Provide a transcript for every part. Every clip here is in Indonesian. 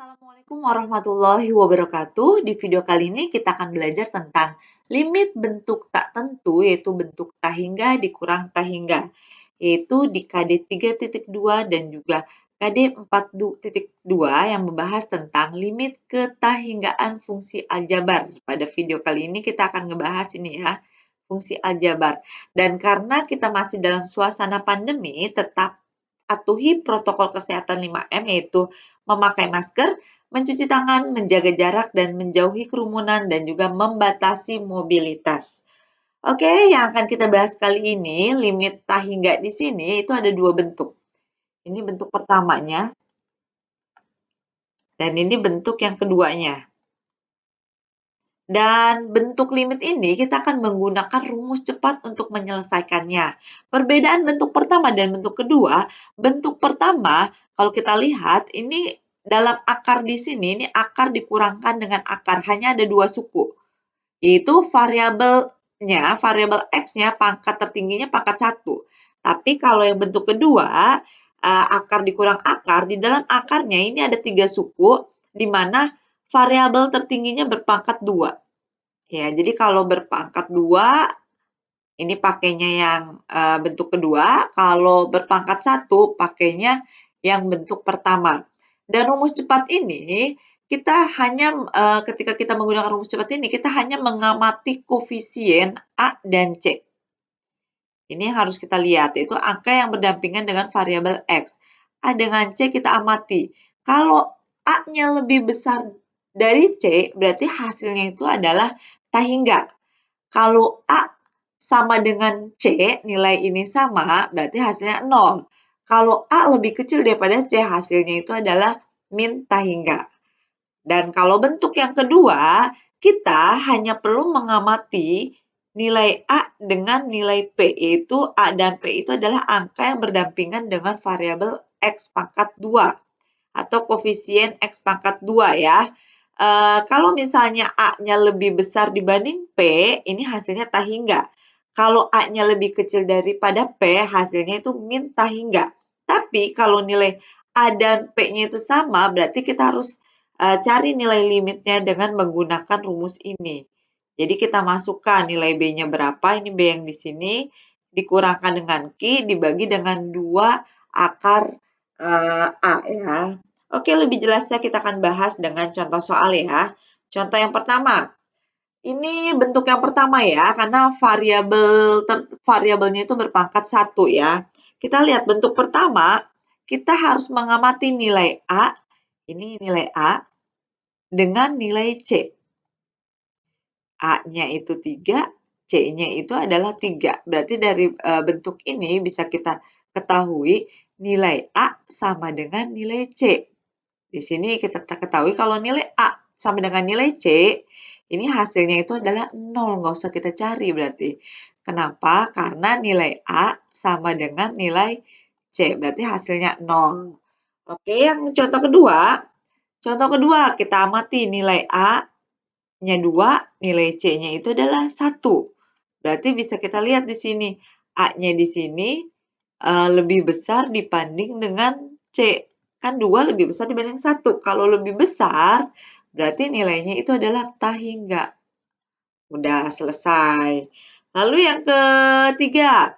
Assalamualaikum warahmatullahi wabarakatuh. Di video kali ini kita akan belajar tentang limit bentuk tak tentu, yaitu bentuk tak hingga dikurang tak hingga, yaitu di KD 3.2 dan juga KD 4.2 yang membahas tentang limit ketahinggaan fungsi aljabar. Pada video kali ini kita akan ngebahas ini ya, fungsi aljabar. Dan karena kita masih dalam suasana pandemi, tetap patuhi protokol kesehatan 5M, yaitu memakai masker, mencuci tangan, menjaga jarak, dan menjauhi kerumunan, dan juga membatasi mobilitas. Oke, yang akan kita bahas kali ini, limit tak hingga di sini itu ada dua bentuk. Ini bentuk pertamanya, dan ini bentuk yang keduanya. Dan bentuk limit ini kita akan menggunakan rumus cepat untuk menyelesaikannya. Perbedaan bentuk pertama dan bentuk kedua, bentuk pertama kalau kita lihat ini dalam akar di sini, ini akar dikurangkan dengan akar, hanya ada dua suku. Yaitu variabelnya, variabel X-nya pangkat tertingginya pangkat 1. Tapi kalau yang bentuk kedua, akar dikurang akar, di dalam akarnya ini ada 3 suku, di mana variabel tertingginya berpangkat 2. Ya, jadi kalau berpangkat 2, ini pakainya yang bentuk kedua, kalau berpangkat 1, pakainya yang bentuk pertama. Dan rumus cepat ini, kita hanya ketika kita menggunakan rumus cepat ini, kita hanya mengamati koefisien A dan C. Ini harus kita lihat, yaitu angka yang berdampingan dengan variabel X. A dengan C kita amati. Kalau A-nya lebih besar dari C, berarti hasilnya itu adalah tak hingga. Kalau A sama dengan C, nilai ini sama, berarti hasilnya 0. Kalau A lebih kecil daripada C, hasilnya itu adalah min tak hingga. Dan kalau bentuk yang kedua, kita hanya perlu mengamati nilai A dengan nilai P, yaitu A dan P itu adalah angka yang berdampingan dengan variabel X pangkat 2 atau koefisien X pangkat 2 ya. Kalau misalnya A-nya lebih besar dibanding P, ini hasilnya tak hingga. Kalau A-nya lebih kecil daripada P, hasilnya itu min tak hingga. Tapi kalau nilai A dan P-nya itu sama, berarti kita harus cari nilai limitnya dengan menggunakan rumus ini. Jadi kita masukkan nilai B-nya berapa, ini B yang di sini, dikurangkan dengan Q, dibagi dengan 2 akar A ya. Oke, lebih jelasnya kita akan bahas dengan contoh soal ya. Contoh yang pertama, ini bentuk yang pertama ya, karena variabelnya itu berpangkat 1 ya. Kita lihat bentuk pertama, kita harus mengamati nilai A, ini nilai A, dengan nilai C. A-nya itu 3, C-nya itu adalah 3. Berarti dari bentuk ini bisa kita ketahui nilai A sama dengan nilai C. Di sini kita ketahui kalau nilai A sama dengan nilai C, ini hasilnya itu adalah 0, nggak usah kita cari berarti. Kenapa? Karena nilai A sama dengan nilai C, berarti hasilnya 0. Oke, yang contoh kedua kita amati nilai A-nya 2, nilai C-nya itu adalah 1. Berarti bisa kita lihat di sini, A-nya di sini lebih besar dibanding dengan C. Kan 2 lebih besar dibanding 1. Kalau lebih besar, berarti nilainya itu adalah tak hingga. Udah selesai. Lalu yang ketiga.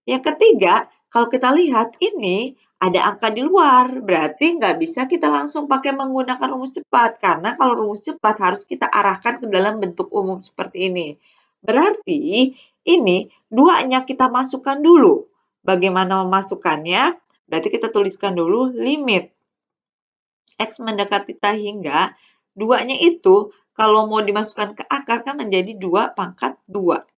Yang ketiga, kalau kita lihat ini ada angka di luar. Berarti nggak bisa kita langsung pakai menggunakan rumus cepat. Karena kalau rumus cepat harus kita arahkan ke dalam bentuk umum seperti ini. Berarti ini 2-nya kita masukkan dulu. Bagaimana memasukkannya? Berarti kita tuliskan dulu limit X mendekati tak hingga, 2-nya itu kalau mau dimasukkan ke akar kan menjadi 2 pangkat 2.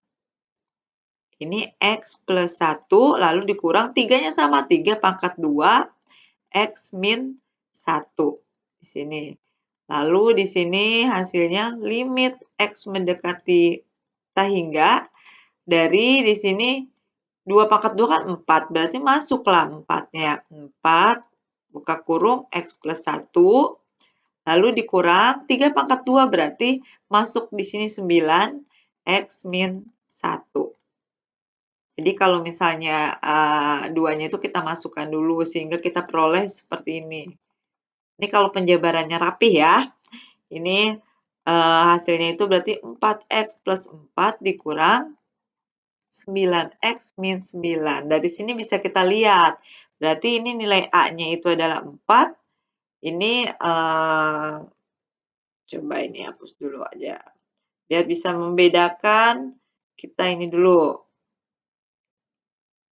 Ini X plus 1, lalu dikurang 3-nya sama, 3 pangkat 2, X min 1. Di sini. Lalu di sini hasilnya limit X mendekati tak hingga, dari di sini 2 pangkat 2 kan 4, berarti masuklah 4-nya. 4, buka kurung, X plus 1, lalu dikurang 3 pangkat 2, berarti masuk di sini 9, X min 1. Jadi kalau misalnya 2-nya itu kita masukkan dulu, sehingga kita peroleh seperti ini. Ini kalau penjabarannya rapih ya. Ini hasilnya itu berarti 4x plus 4 dikurang 9x min 9. Dari sini bisa kita lihat. Berarti ini nilai A-nya itu adalah 4. Ini coba ini hapus dulu aja. Biar bisa membedakan, kita ini dulu.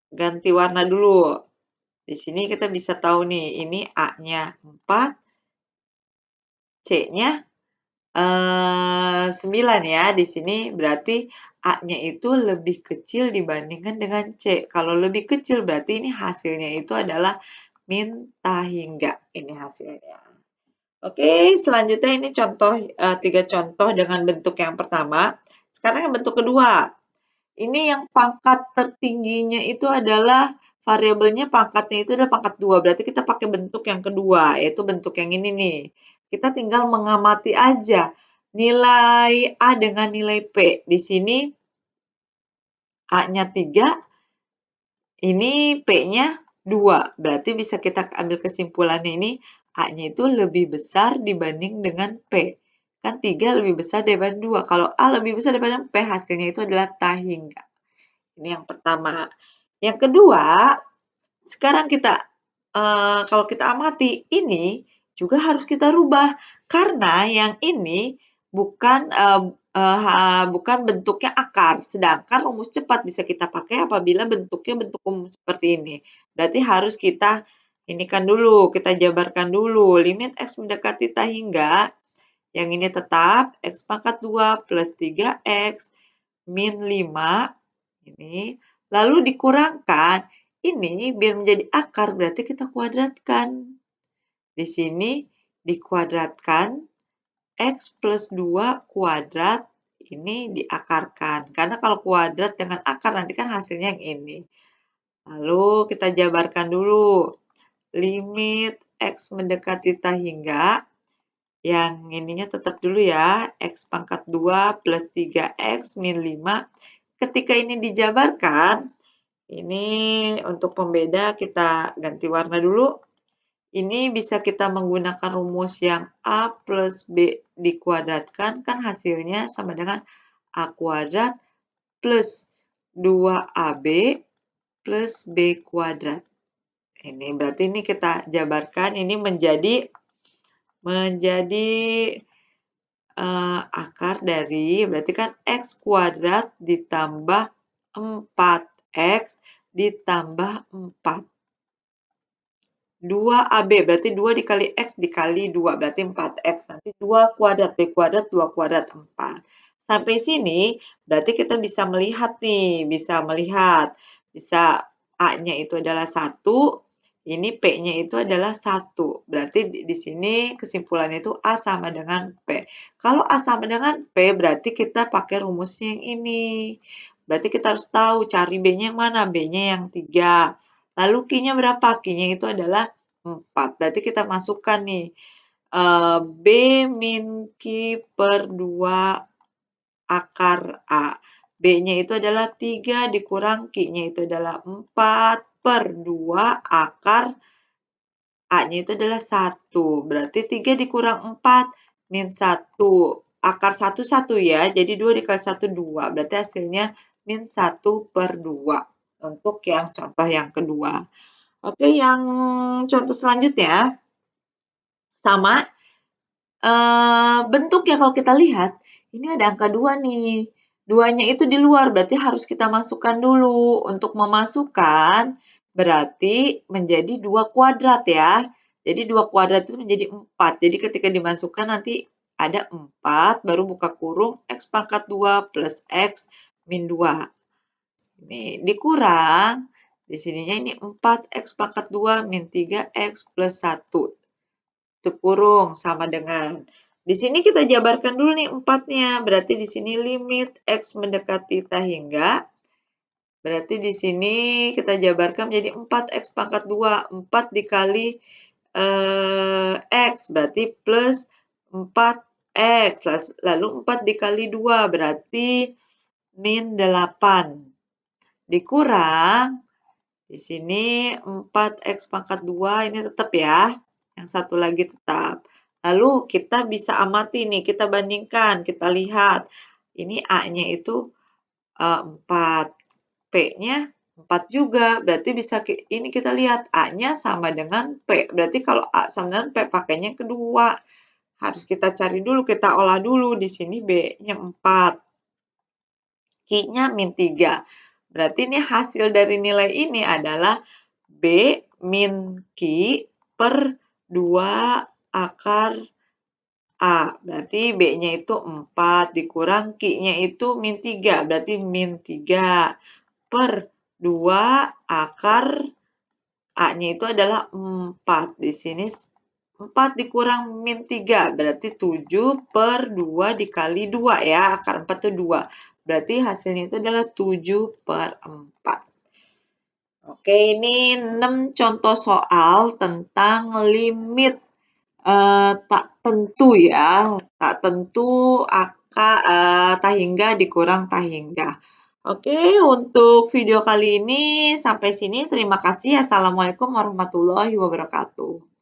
Ganti warna dulu. Di sini kita bisa tahu nih, ini A-nya 4, C-nya 9 ya. Di sini berarti A-nya itu lebih kecil dibandingkan dengan C. Kalau lebih kecil berarti ini hasilnya itu adalah minta hingga. Ini hasilnya. Oke, selanjutnya ini contoh 3 contoh dengan bentuk yang pertama. Sekarang yang bentuk kedua. Ini yang pangkat tertingginya itu adalah variabelnya pangkatnya itu adalah pangkat 2. Berarti kita pakai bentuk yang kedua, yaitu bentuk yang ini nih. Kita tinggal mengamati aja nilai A dengan nilai P. Di sini A-nya 3, ini P-nya 2. Berarti bisa kita ambil kesimpulannya ini A-nya itu lebih besar dibanding dengan P. Kan 3 lebih besar daripada 2. Kalau A lebih besar daripada P, hasilnya itu adalah tahingga. Ini yang pertama. Yang kedua, sekarang kita kalau kita amati, ini juga harus kita rubah. Karena yang ini bukan bentuknya akar, sedangkan rumus cepat bisa kita pakai apabila bentuknya bentuk umum seperti ini. Berarti harus kita inikan dulu, kita jabarkan dulu. Limit X mendekati tak hingga, yang ini tetap X pangkat 2 plus 3X min 5, ini. Lalu dikurangkan, ini biar menjadi akar berarti kita kuadratkan. Di sini dikuadratkan, X plus 2 kuadrat, ini diakarkan. Karena kalau kuadrat dengan akar nanti kan hasilnya yang ini. Lalu kita jabarkan dulu. Limit X mendekati tak hingga, yang ininya tetap dulu ya, X pangkat 2 plus 3X min 5. Ketika ini dijabarkan, ini untuk pembeda kita ganti warna dulu. Ini bisa kita menggunakan rumus yang A plus B dikuadratkan, kan hasilnya sama dengan A kuadrat plus 2AB plus B kuadrat. Ini berarti ini kita jabarkan, ini menjadi akar dari, berarti kan X kuadrat ditambah 4X ditambah 4. 2AB, berarti 2 dikali X dikali 2, berarti 4X. Nanti 2 kuadrat, B kuadrat, 2 kuadrat, 4. Sampai sini, berarti kita bisa melihat nih, bisa A-nya itu adalah 1, ini P-nya itu adalah 1. Berarti di sini kesimpulannya itu A sama dengan P. Kalau A sama dengan P, berarti kita pakai rumusnya yang ini. Berarti kita harus tahu cari B-nya yang mana, B-nya yang 3. Lalu Q-nya berapa? Q-nya itu adalah 4. Berarti kita masukkan nih, B min Q per 2 akar A. B-nya itu adalah 3 dikurang Q-nya itu adalah 4 per 2 akar A-nya itu adalah 1. Berarti 3 dikurang 4 min 1. Akar 1, 1 ya. Jadi 2 dikali 1, 2. Berarti hasilnya min 1 per 2. Untuk yang contoh yang kedua. Oke, yang contoh selanjutnya. Sama. Bentuknya kalau kita lihat, ini ada angka 2 nih. 2-nya itu di luar, berarti harus kita masukkan dulu. Untuk memasukkan, berarti menjadi 2 kuadrat ya. Jadi 2 kuadrat itu menjadi 4. Jadi ketika dimasukkan nanti ada 4, baru buka kurung, X pangkat 2 plus X min 2. Ini dikurang, di sininya ini 4X pangkat 2 min 3X plus 1. Tutup kurung sama dengan. Di sini kita jabarkan dulu nih 4-nya. Berarti di sini limit X mendekati tak hingga. Berarti di sini kita jabarkan menjadi 4X pangkat 2. 4 dikali X berarti plus 4X. Lalu 4 dikali 2 berarti min 8. Dikurang. Di sini 4X pangkat 2 ini tetap ya. yang satu lagi tetap. Lalu kita bisa amati nih, kita bandingkan, kita lihat. Ini A-nya itu 4, P-nya 4 juga, berarti bisa ini kita lihat A-nya sama dengan P. Berarti kalau A sama dengan P pakainya kedua. Harus kita cari dulu, kita olah dulu. Di sini B-nya 4. Q-nya min 3. Berarti ini hasil dari nilai ini adalah B min Q per 2 akar A. Berarti B-nya itu 4 dikurang Q-nya itu min 3. Berarti min 3 per 2 akar A-nya itu adalah 4. Di sini 4 dikurang min 3, berarti 7 per 2 dikali 2 ya. Akar 4 itu 2. Berarti hasilnya itu adalah 7 per 4. Oke, ini 6 contoh soal tentang limit tak tentu ya. Tak tentu tak hingga dikurang tak hingga. Oke, untuk video kali ini sampai sini. Terima kasih. Assalamualaikum warahmatullahi wabarakatuh.